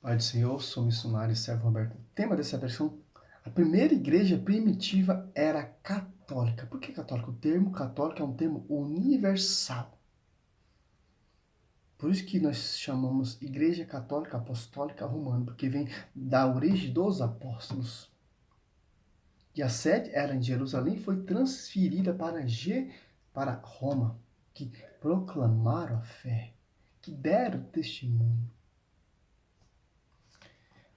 Pai do Senhor, sou missionário e servo Roberto. O tema dessa versão, a primeira igreja primitiva era católica. Por que católica? O termo católico é um termo universal. Por isso que nós chamamos Igreja Católica Apostólica Romana, porque vem da origem dos apóstolos. E a sede era em Jerusalém e foi transferida para Roma, que proclamaram a fé, que deram testemunho.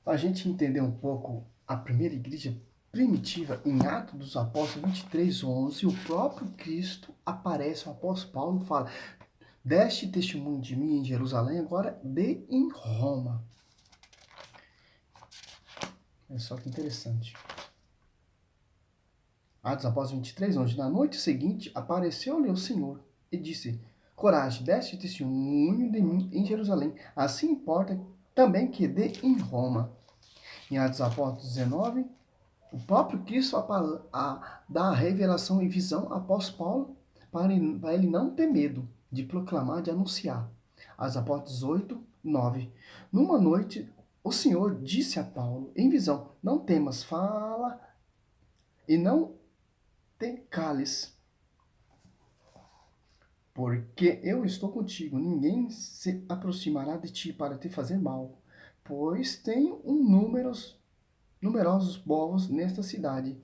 A gente entender um pouco a primeira igreja primitiva, em Atos dos Apóstolos 23:11, o próprio Cristo aparece, o apóstolo Paulo fala: deste testemunho de mim em Jerusalém, agora dê em Roma. É só que interessante. Atos dos Apóstolos 23:11, na noite seguinte apareceu-lhe o Senhor e disse: coragem, deste testemunho de mim em Jerusalém, assim importa também que dê em Roma. Em Atos dos Apóstolos 19, o próprio Cristo dá a revelação e visão após Paulo para ele não ter medo de proclamar, de anunciar. Atos Apóstolos 18:9. Numa noite, o Senhor disse a Paulo, em visão: não temas, fala e não te cales, porque eu estou contigo. Ninguém se aproximará de ti para te fazer mal, pois tenho numerosos povos nesta cidade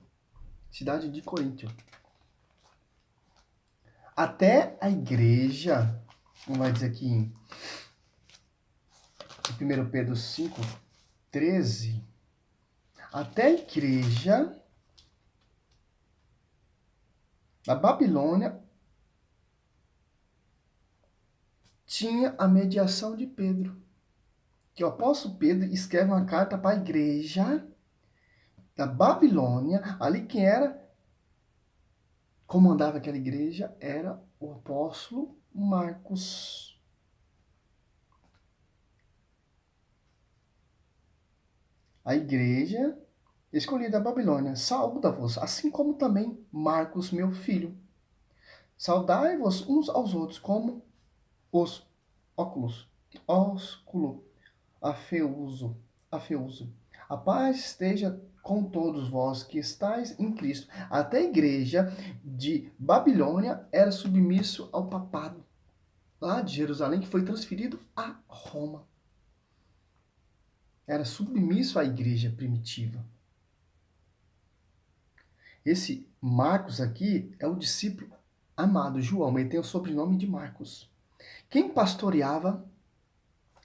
de Coríntio. Até a igreja, como vai dizer aqui em 1 Pedro 5:13, até a igreja da Babilônia tinha a mediação de Pedro. Que o apóstolo Pedro escreve uma carta para a igreja da Babilônia, ali quem comandava aquela igreja era o apóstolo Marcos. A igreja escolhida da Babilônia, saúda-vos, assim como também Marcos, meu filho. Saudai-vos uns aos outros como os ósculo, afeuso. A paz esteja com todos vós que estáis em Cristo. Até a igreja de Babilônia era submisso ao papado, lá de Jerusalém, que foi transferido a Roma. Era submisso à igreja primitiva. Esse Marcos aqui é o discípulo amado João, ele tem o sobrenome de Marcos. Quem pastoreava,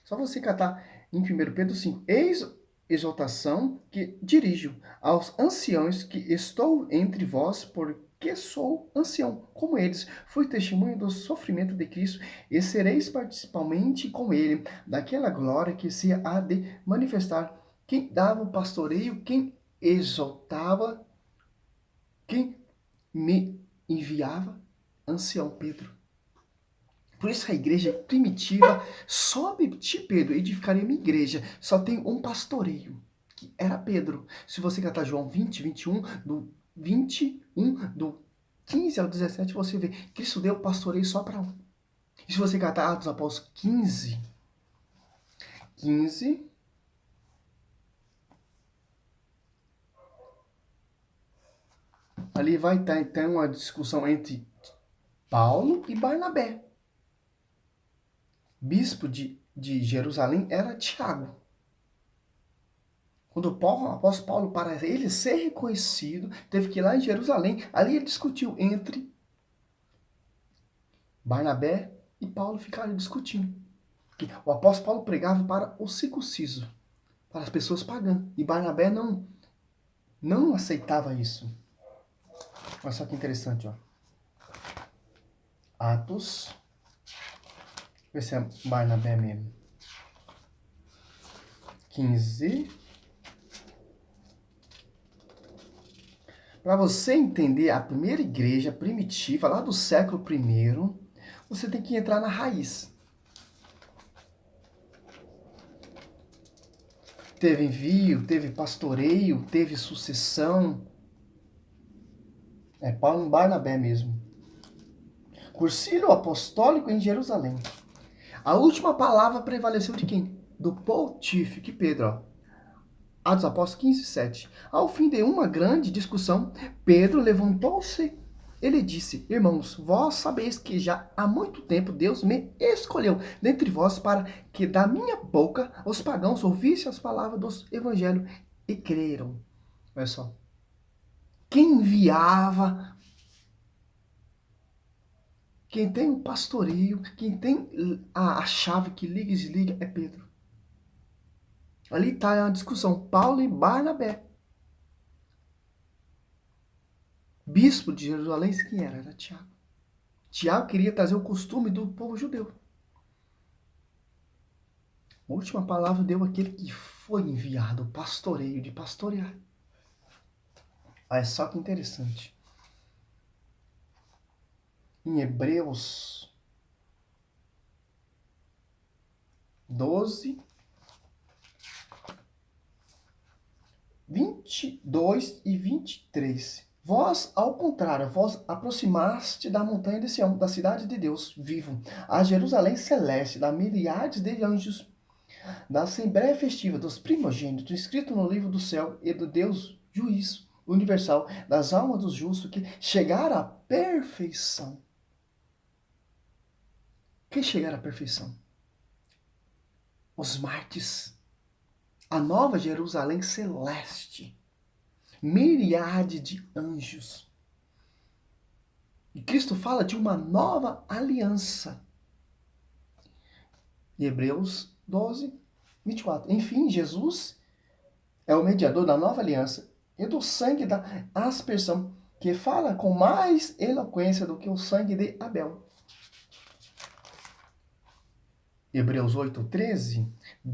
só você catar em 1 Pedro 5, eis exortação que dirijo aos anciãos que estou entre vós, porque sou ancião, como eles. Fui testemunho do sofrimento de Cristo e sereis participantes com ele daquela glória que se há de manifestar. Quem dava o pastoreio, quem exaltava, quem me enviava? Ancião Pedro. Por isso a igreja primitiva, sob de Pedro, edificaria uma igreja, só tem um pastoreio, que era Pedro. Se você catar João 21, do 21, do 15 ao 17, você vê, Cristo deu pastoreio só para um. E se você catar Atos Apóstolos 15, ali vai estar então uma discussão entre Paulo e Barnabé. Bispo de Jerusalém era Tiago. Quando o apóstolo Paulo, para ele ser reconhecido, teve que ir lá em Jerusalém. Ali ele discutiu entre Barnabé e Paulo, ficaram discutindo. O apóstolo Paulo pregava para o circunciso, para as pessoas pagãs. E Barnabé não aceitava isso. Olha só que interessante, ó. Atos. Vê se é Barnabé mesmo. 15. Para você entender a primeira igreja primitiva, lá do século I, você tem que entrar na raiz. Teve envio, teve pastoreio, teve sucessão. É Paulo e Barnabé mesmo. Cursilho apostólico em Jerusalém. A última palavra prevaleceu de quem? do pontífice Pedro, ó. Atos Apóstolos 15, 7. Ao fim de uma grande discussão, Pedro levantou-se. Ele disse: Irmãos, vós sabeis que já há muito tempo Deus me escolheu dentre vós para que da minha boca os pagãos ouvissem as palavras do evangelho e creram. Olha só. Quem enviava, quem tem o pastoreio, quem tem a chave que liga e desliga é Pedro. Ali está a discussão. Paulo e Barnabé. Bispo de Jerusalém, quem era? Era Tiago. Tiago queria trazer o costume do povo judeu. A última palavra deu aquele que foi enviado, o pastoreio, de pastorear. Olha só que interessante. Em Hebreus 12, 22 e 23. Vós, ao contrário, vós aproximaste da montanha de Sião, da cidade de Deus vivo, a Jerusalém celeste, da milhares de anjos, da assembleia festiva dos primogênitos, escrito no livro do céu e do Deus juiz universal, das almas dos justos que chegaram à perfeição. Quem chegaram à perfeição? Os mártires. A nova Jerusalém celeste. Miríade de anjos. E Cristo fala de uma nova aliança. Em Hebreus 12, 24. Enfim, Jesus é o mediador da nova aliança e do sangue da aspersão, que fala com mais eloquência do que o sangue de Abel. Hebreus 8, 13.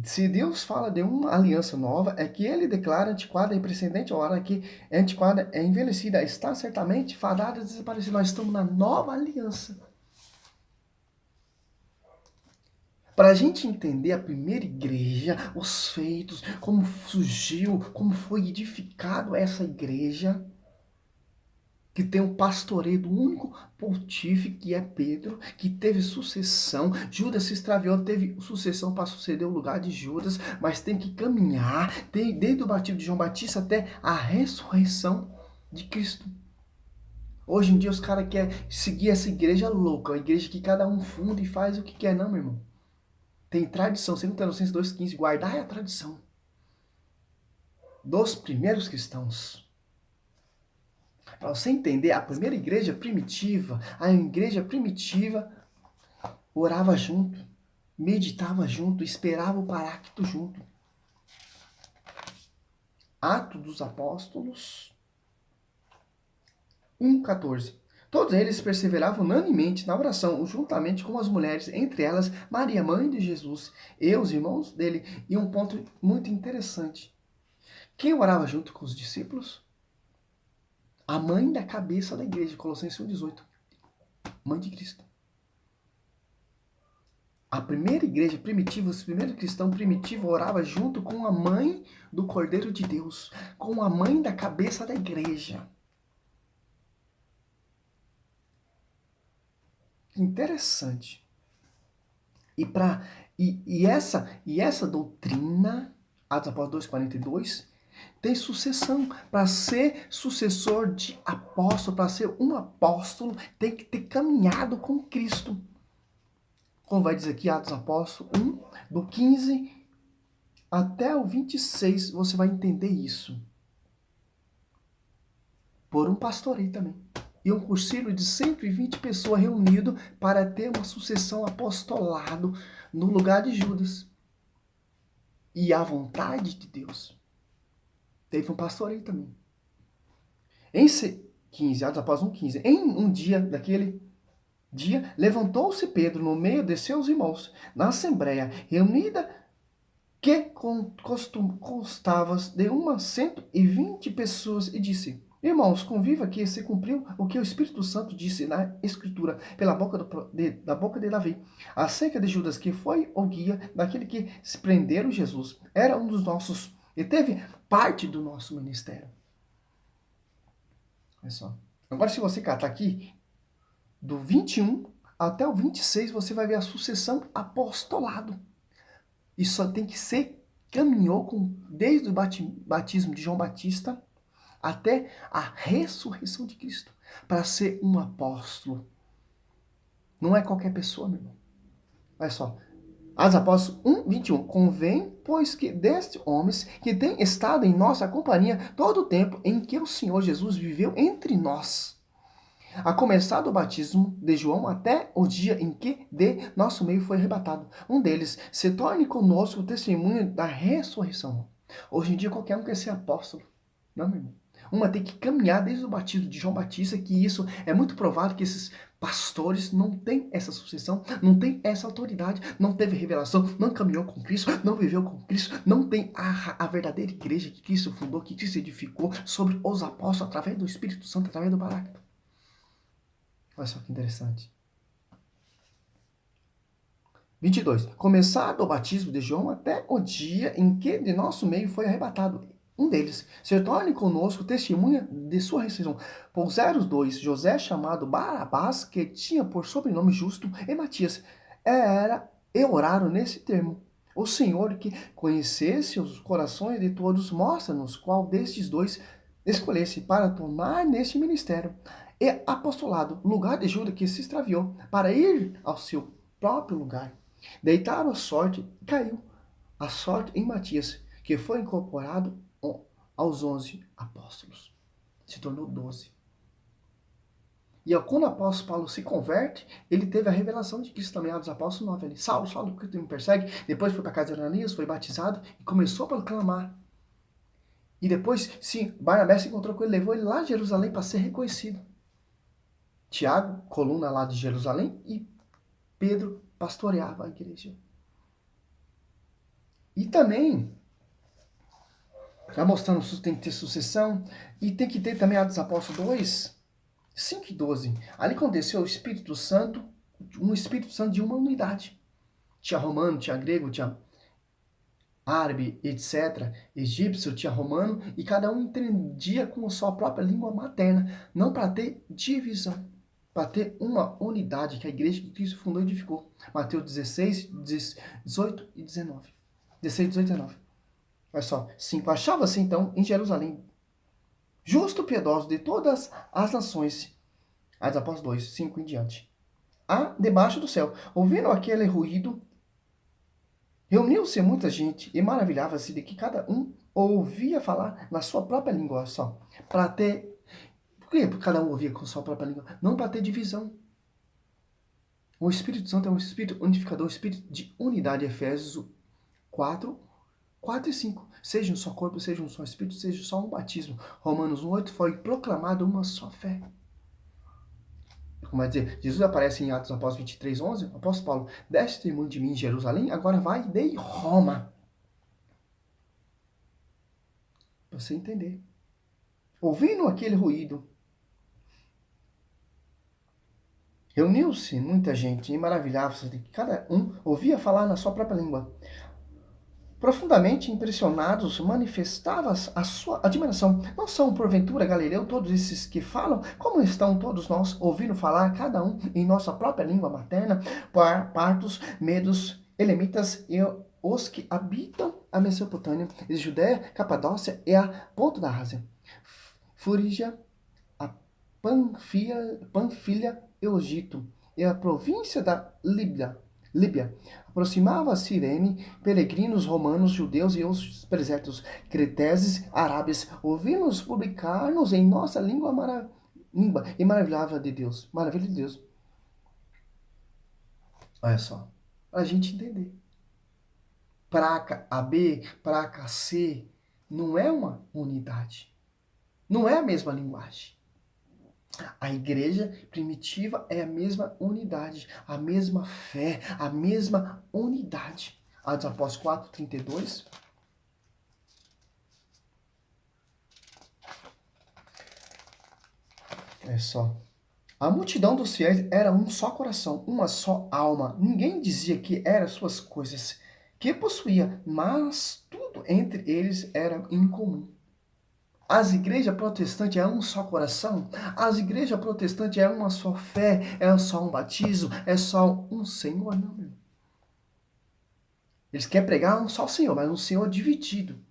Se Deus fala de uma aliança nova, é que ele declara antiquada e precedente hora que é antiquada, é envelhecida, está certamente fadada a desaparecer. Nós estamos na nova aliança. Para a gente entender a primeira igreja, os feitos, como surgiu, como foi edificado essa igreja, que tem um pastoreio do único pontífice, que é Pedro, que teve sucessão. Judas se extraviou, teve sucessão para suceder o lugar de Judas, mas tem que caminhar desde o batismo de João Batista até a ressurreição de Cristo. Hoje em dia os caras querem seguir essa igreja louca, a igreja que cada um funda e faz o que quer. Não, meu irmão. Tem tradição, 2 Tessalonicenses 2,15, guardai a tradição dos primeiros cristãos. Para você entender, a primeira igreja primitiva, orava junto, meditava junto, esperava o Paráclito junto. Atos dos Apóstolos 1,14. Todos eles perseveravam unanimemente na oração, juntamente com as mulheres, entre elas Maria, mãe de Jesus, e os irmãos dele. E um ponto muito interessante. Quem orava junto com os discípulos? A mãe da cabeça da igreja, Colossenses 1,18. Mãe de Cristo. A primeira igreja primitiva, os primeiros cristãos primitivos orava junto com a mãe do Cordeiro de Deus, com a mãe da cabeça da igreja. Interessante. E essa doutrina, Atos Apóstolos 2,42, tem sucessão. Para ser sucessor de apóstolo, para ser um apóstolo, tem que ter caminhado com Cristo. Como vai dizer aqui, Atos Apóstolos 1, do 15 até o 26, você vai entender isso. Por um pastoreio também. E um concílio de 120 pessoas reunido para ter uma sucessão apostolado no lugar de Judas. E a vontade de Deus. Teve um pastoreio também. Em 15, Atos Apóstolos 1,15. Em um dia daquele dia, levantou-se Pedro no meio de seus irmãos, na assembleia reunida, que constava de umas 120 pessoas, e disse: Irmãos, conviva que se cumpriu o que o Espírito Santo disse na Escritura, pela boca da boca de Davi, acerca de Judas, que foi o guia daquele que se prenderam Jesus. Era um dos nossos, e teve parte do nosso ministério. Olha só. Agora, se você catar aqui, do 21 até o 26, você vai ver a sucessão apostolado. Isso só tem que ser, caminhou desde o batismo de João Batista até a ressurreição de Cristo, para ser um apóstolo. Não é qualquer pessoa, meu irmão. Olha só. Atos Apóstolos 1, 21. Convém, pois, que destes homens que têm estado em nossa companhia todo o tempo em que o Senhor Jesus viveu entre nós, a começar do batismo de João até o dia em que de nosso meio foi arrebatado. Um deles se torne conosco testemunha da ressurreição. Hoje em dia qualquer um quer ser apóstolo. Não, meu irmão. Uma tem que caminhar desde o batismo de João Batista, que isso é muito provado que esses pastores não têm essa sucessão, não têm essa autoridade, não teve revelação, não caminhou com Cristo, não viveu com Cristo, não tem a verdadeira igreja que Cristo fundou, que Cristo edificou sobre os apóstolos através do Espírito Santo, através do Paráclito. Olha só que interessante. 22. Começado o batismo de João até o dia em que de nosso meio foi arrebatado um deles. Se torne conosco testemunha de sua ressurreição. Puseram os dois, José chamado Barabás, que tinha por sobrenome Justo, e Matias. E oraram nesse termo. O Senhor, que conhecesse os corações de todos, mostra-nos qual destes dois escolhesse para tomar neste ministério e apostolado, lugar de Judas que se extraviou, para ir ao seu próprio lugar. Deitaram a sorte e caiu a sorte em Matias, que foi incorporado aos 11 apóstolos. Se tornou 12. E quando o apóstolo Paulo se converte, ele teve a revelação de Cristo também, dos apóstolos 9 ali. Saulo, Saulo, por que tu me persegue? Depois foi para a casa de Ananias, foi batizado e começou a proclamar. E depois, sim, Barnabé se encontrou com ele, levou ele lá a Jerusalém para ser reconhecido. Tiago, coluna lá de Jerusalém, e Pedro pastoreava a igreja. E também, já mostrando que tem que ter sucessão, e tem que ter também Atos dos Apóstolos 2, 5 e 12. Ali aconteceu o Espírito Santo, um Espírito Santo de uma unidade. Tinha romano, tinha grego, tinha árabe, etc., egípcio, tinha romano, e cada um entendia com a sua própria língua materna, não para ter divisão, para ter uma unidade que a igreja que Cristo fundou e edificou. Mateus 16, 18 e 19. 16, 18 e 19. Olha só, 5. Achava-se então em Jerusalém, justo piedoso de todas as nações, Atos Apóstolos 2, 5 em diante, debaixo do céu. Ouvindo aquele ruído, reuniu-se muita gente e maravilhava-se de que cada um ouvia falar na sua própria língua só. Para ter. Por que cada um ouvia com sua própria língua? Não para ter divisão. O Espírito Santo é um espírito unificador, um espírito de unidade. Efésios 4, 4 e 5. Seja um só corpo, seja um só espírito, seja só um batismo. Romanos 1:8 foi proclamado uma só fé. Como vai dizer, Jesus aparece em Atos Apóstolos 23:11, o apóstolo Paulo, deste testemunho de mim em Jerusalém, agora vai de Roma. Para você entender. Ouvindo aquele ruído, reuniu-se muita gente e maravilhava-se de que cada um ouvia falar na sua própria língua. Profundamente impressionados, manifestava a sua admiração. Não são, porventura, Galileu, todos esses que falam? Como estão todos nós ouvindo falar, cada um em nossa própria língua materna, partos, medos, elemitas e os que habitam a Mesopotâmia, a Judéia, Capadócia e a ponta da Ásia, Furígia, a Panfilha e o Egito, e a província da Líbia. Aproximava a Cirene, peregrinos romanos, judeus e os presépteros, creteses, árabes, ouvimos publicar-nos em nossa língua e maravilha de Deus. Olha só, para a gente entender. Placa AB, placa C, não é uma unidade. Não é a mesma linguagem. A igreja primitiva é a mesma unidade, a mesma fé, a mesma unidade. Atos Apóstolos 4:32. É só. A multidão dos fiéis era um só coração, uma só alma. Ninguém dizia que eram suas coisas que possuía, mas tudo entre eles era incomum. As igrejas protestantes é um só coração. As igrejas protestantes é uma só fé, é só um batismo, é só um Senhor, não, meu. Eles querem pregar um só Senhor, mas um Senhor dividido.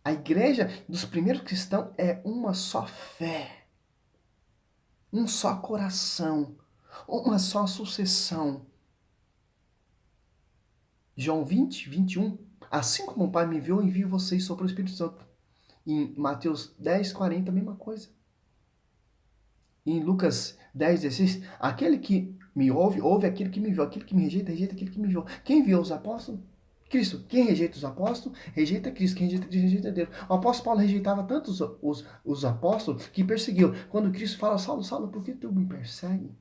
A igreja dos primeiros cristãos é uma só fé, um só coração, uma só sucessão. João 20, 21. Assim como o Pai me enviou, eu envio vocês sobre o Espírito Santo. Em Mateus 10, 40, a mesma coisa. Em Lucas 10, 16, aquele que me ouve, ouve aquele que me enviou. Aquele que me rejeita, rejeita aquele que me enviou. Quem enviou os apóstolos? Cristo. Quem rejeita os apóstolos, rejeita Cristo. Quem rejeita Cristo, rejeita Deus. O apóstolo Paulo rejeitava tanto os apóstolos que perseguiu. Quando Cristo fala, Saulo, Saulo, por que tu me persegue?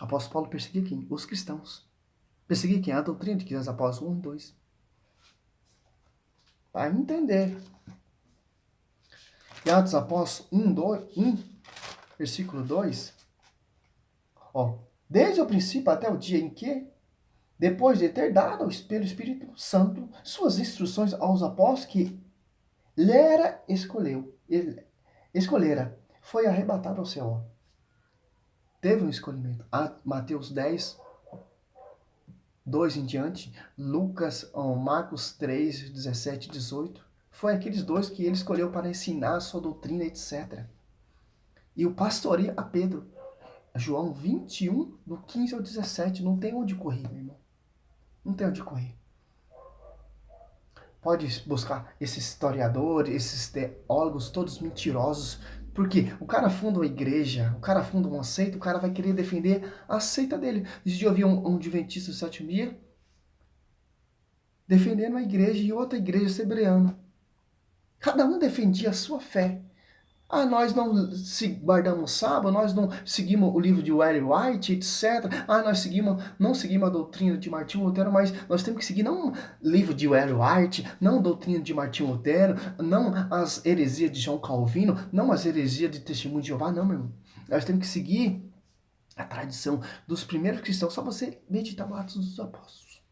O apóstolo Paulo perseguia quem? Os cristãos. Perseguia quem? A doutrina de que os apóstolos 1 e 2. Para entender. E Atos Apóstolos 1, versículo 2. Ó, desde o princípio até o dia em que, depois de ter dado pelo Espírito Santo suas instruções aos apóstolos que escolhera, foi arrebatado ao céu. Teve um escolhimento. Mateus 10, 2 em diante, Marcos 3, 17 e 18. Foi aqueles dois que ele escolheu para ensinar a sua doutrina, etc. E o pastoreio a Pedro. João 21, do 15 ao 17. Não tem onde correr, meu irmão. Não tem onde correr. Pode buscar esses historiadores, esses teólogos, todos mentirosos. Porque o cara funda uma igreja, o cara funda uma seita, o cara vai querer defender a seita dele. Esse dia eu vi um adventista do sétimo dia defendendo uma igreja e outra igreja sebreana. Cada um defendia a sua fé. Ah, nós não guardamos sábado, nós não seguimos o livro de Ellen White, etc. Ah, nós não seguimos a doutrina de Martinho Lutero, mas nós temos que seguir não o livro de Ellen White, não a doutrina de Martinho Lutero, não as heresias de João Calvino, não as heresias de Testemunho de Jeová, não, meu irmão. Nós temos que seguir a tradição dos primeiros cristãos, só você meditar no Atos dos Apóstolos.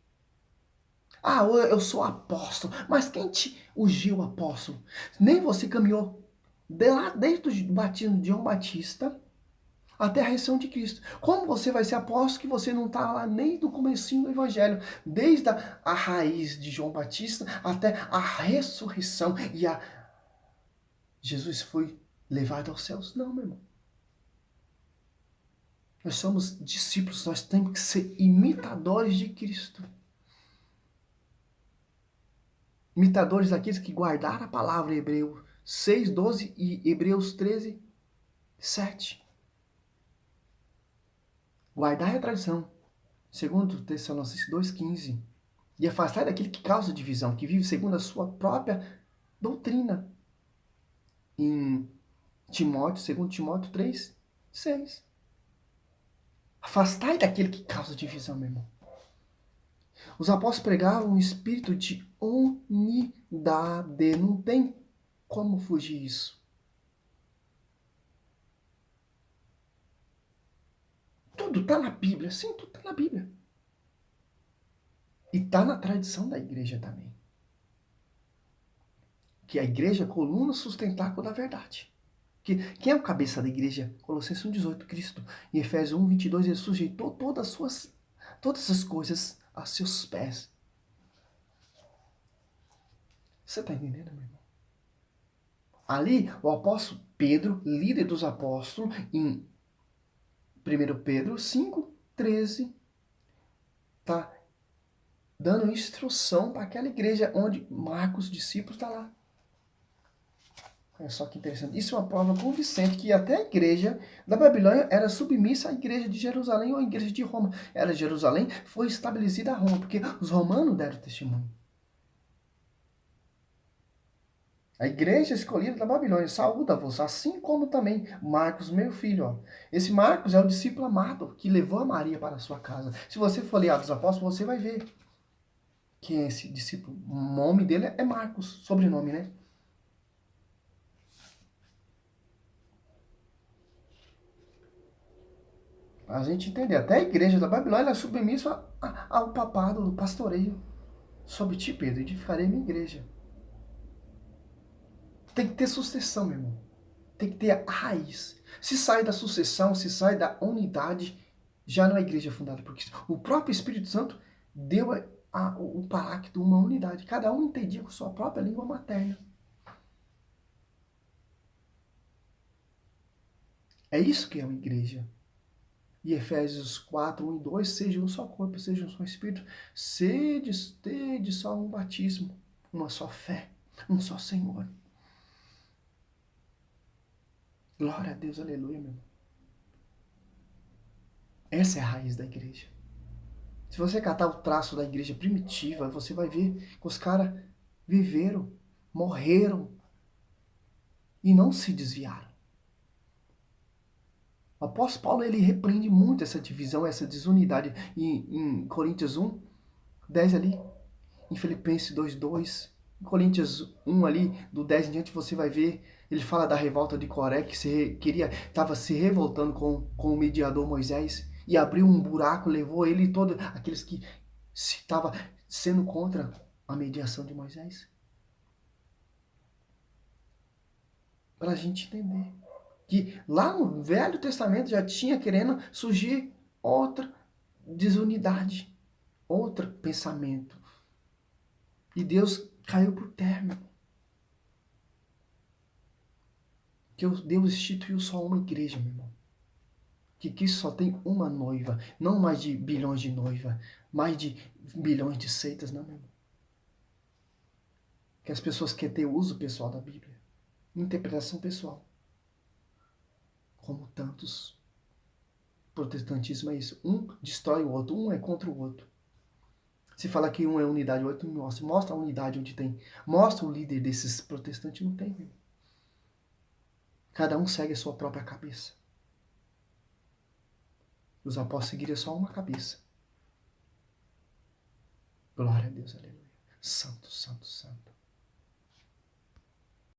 Ah, eu sou apóstolo, mas quem te ungiu apóstolo? Nem você caminhou desde o batismo de João Batista até a ressurreição de Cristo. Como você vai ser apóstolo que você não está lá nem do comecinho do Evangelho, desde a raiz de João Batista até a ressurreição e Jesus foi levado aos céus? Não, meu irmão. Nós somos discípulos, nós temos que ser imitadores de Cristo. Imitadores daqueles que guardaram a palavra em Hebreus 6, 12 e Hebreus 13, 7. Guardai a tradição. Segundo Tessalonicenses 2,15. E afastai daquele que causa divisão, que vive segundo a sua própria doutrina. Em Timóteo, 2 Timóteo 3, 6. Afastai daquele que causa divisão, meu irmão. Os apóstolos pregavam um espírito de unidade. Não tem como fugir disso. Tudo está na Bíblia. Sim, tudo está na Bíblia. E está na tradição da igreja também. Que a igreja é a coluna sustentáculo da verdade. Que, quem é o cabeça da igreja? Colossenses 1,18, Cristo. Em Efésios 1,22, ele sujeitou todas as coisas a seus pés. Você está entendendo, meu irmão? Ali, o apóstolo Pedro, líder dos apóstolos, em 1 Pedro 5, 13, está dando instrução para aquela igreja onde Marcos, discípulo, está lá. Olha só que interessante. Isso é uma prova convincente que até a igreja da Babilônia era submissa à igreja de Jerusalém ou à igreja de Roma. Era Jerusalém, foi estabelecida a Roma, porque os romanos deram testemunho. A igreja escolhida da Babilônia saúda-vos, assim como também Marcos, meu filho. Ó. Esse Marcos é o discípulo amado que levou a Maria para a sua casa. Se você for ler Atos dos Apóstolos, você vai ver quem é esse discípulo. O nome dele é Marcos, sobrenome, né? A gente entender. Até a igreja da Babilônia é submissa ao papado, ao pastoreio. Sobre ti, Pedro, edificarei minha igreja. Tem que ter sucessão, meu irmão. Tem que ter a raiz. Se sai da sucessão, se sai da unidade, já não é igreja fundada por Cristo. O próprio Espírito Santo deu o paráclito, uma unidade. Cada um entendia com sua própria língua materna. É isso que é uma igreja. E Efésios 4, 1 e 2, seja um só corpo, seja um só espírito, sede só um batismo, uma só fé, um só Senhor. Glória a Deus, aleluia, meu irmão. Essa é a raiz da igreja. Se você catar o traço da igreja primitiva, você vai ver que os caras viveram, morreram e não se desviaram. O apóstolo Paulo, ele repreende muito essa divisão, essa desunidade em Coríntios 1, 10 ali, em Filipenses 2, 2, em Coríntios 1 ali, do 10 em diante, você vai ver, ele fala da revolta de Coré, que estava se revoltando com o mediador Moisés, e abriu um buraco, levou ele e todos aqueles que estavam sendo contra a mediação de Moisés. Para a gente entender que lá no Velho Testamento já tinha querendo surgir outra desunidade, outro pensamento. E Deus caiu por terra. Que Deus instituiu só uma igreja, meu irmão. Que Cristo só tem uma noiva. Não mais de bilhões de noivas. Mais de bilhões de seitas, não, meu irmão. Que as pessoas querem ter uso pessoal da Bíblia. Interpretação pessoal. Como tantos. Protestantismo é isso. Um destrói o outro. Um é contra o outro. Se fala que um é unidade, o outro não mostra. Mostra a unidade onde tem. Mostra o líder desses protestantes. Não tem, meu irmão. Cada um segue a sua própria cabeça. Os apóstolos seguiriam só uma cabeça. Glória a Deus, aleluia. Santo, santo, santo.